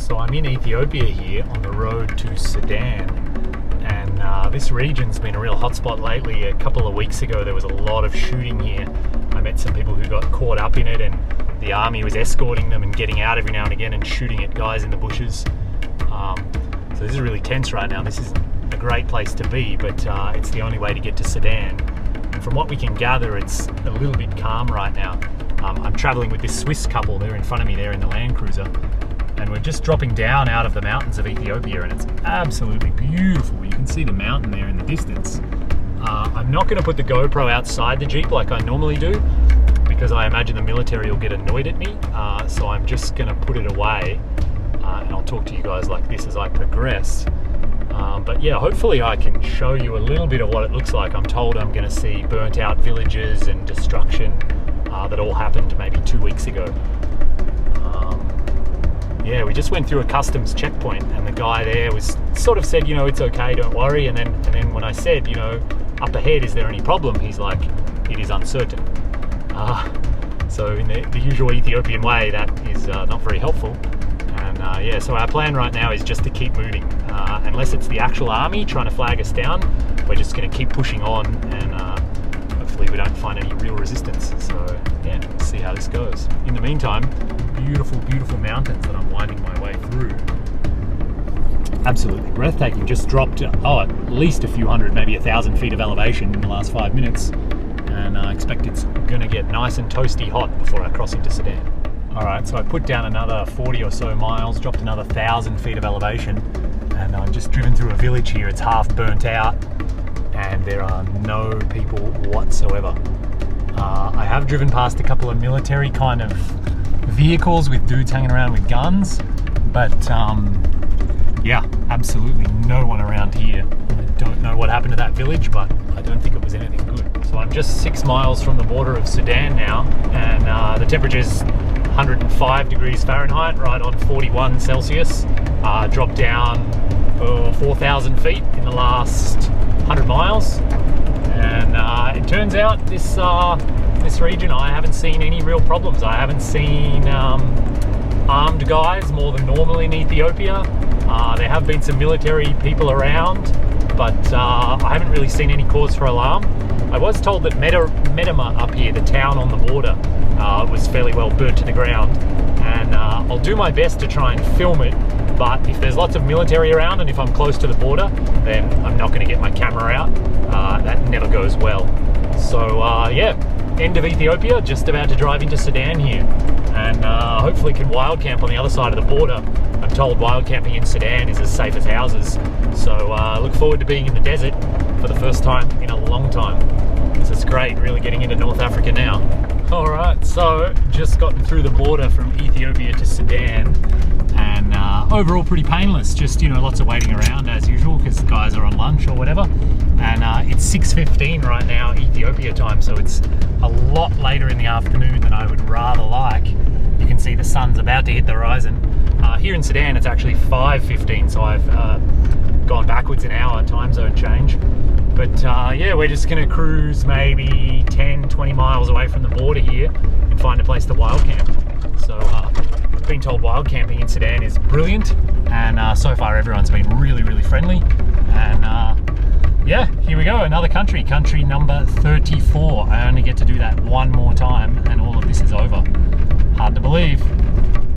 So I'm in Ethiopia here on the road to Sudan, and this region's been a real hotspot lately. A couple of weeks ago there was a lot of shooting here. I met some people who got caught up in it, and the army was escorting them and getting out every now and again and shooting at guys in the bushes. So this is really tense right now. This is a great place to be, but it's the only way to get to Sudan. And from what we can gather, it's a little bit calm right now. I'm traveling with this Swiss couple. They're in front of me there in the Land Cruiser, and we're just dropping down out of the mountains of Ethiopia, and it's absolutely beautiful. You can see the mountain there in the distance. I'm not going to put the GoPro outside the Jeep like I normally do, because I imagine the military will get annoyed at me. So I'm just going to put it away, and I'll talk to you guys like this as I progress. But yeah, hopefully I can show you a little bit of what it looks like. I'm told I'm going to see burnt out villages and destruction that all happened maybe 2 weeks ago. Yeah, we just went through a customs checkpoint, and the guy there was sort of said, you know, it's okay, don't worry. And then when I said, you know, up ahead, is there any problem? He's like, it is uncertain. So in the usual Ethiopian way, that is not very helpful. And yeah, so our plan right now is just to keep moving. Unless it's the actual army trying to flag us down, we're just going to keep pushing on, and hopefully we don't find any real resistance. So yeah, let's see how this goes. In the meantime, beautiful, beautiful mountains that I'm winding my way through. Absolutely breathtaking. Just dropped, at least a few hundred, maybe 1,000 feet of elevation in the last 5 minutes. And I expect it's going to get nice and toasty hot before I cross into Sudan. Alright, so I put down another 40 or so miles, dropped another 1,000 feet of elevation, and I've just driven through a village here. It's half burnt out, and there are no people whatsoever. I have driven past a couple of military kind of vehicles with dudes hanging around with guns, but yeah, absolutely no one around here. I don't know what happened to that village, but I don't think it was anything good. So I'm just 6 miles from the border of Sudan now, and the temperature's 105 degrees Fahrenheit, right on 41 Celsius. Dropped down 4,000 feet in the last 100 miles, and it turns out this region, I haven't seen any real problems. I haven't seen armed guys more than normal in Ethiopia. There have been some military people around, but I haven't really seen any cause for alarm. I was told that Misnomers up here, the town on the border, was fairly well burnt to the ground, and I'll do my best to try and film it, but if there's lots of military around and if I'm close to the border, then I'm not going to get my camera out. That never goes well. So yeah, end of Ethiopia, just about to drive into Sudan here, and hopefully can wild camp on the other side of the border. I'm told wild camping in Sudan is as safe as houses, so look forward to being in the desert for the first time in a long time. This is great, really getting into North Africa now. Alright, so just gotten through the border from Ethiopia to Sudan, and overall pretty painless. Just, you know, lots of waiting around as usual because the guys are on lunch or whatever. And it's 6:15 right now Ethiopia time, so it's a lot later in the afternoon than I would rather like. You can see the sun's about to hit the horizon. Here in Sudan it's actually 5:15, so I've gone backwards an hour, time zone change. But yeah, we're just going to cruise maybe 10-20 miles away from the border here and find a place to wild camp. So I've been told wild camping in Sudan is brilliant, and so far everyone's been really, really friendly. And yeah, here we go, another country number 34. I only get to do that one more time and all of this is over. Hard to believe.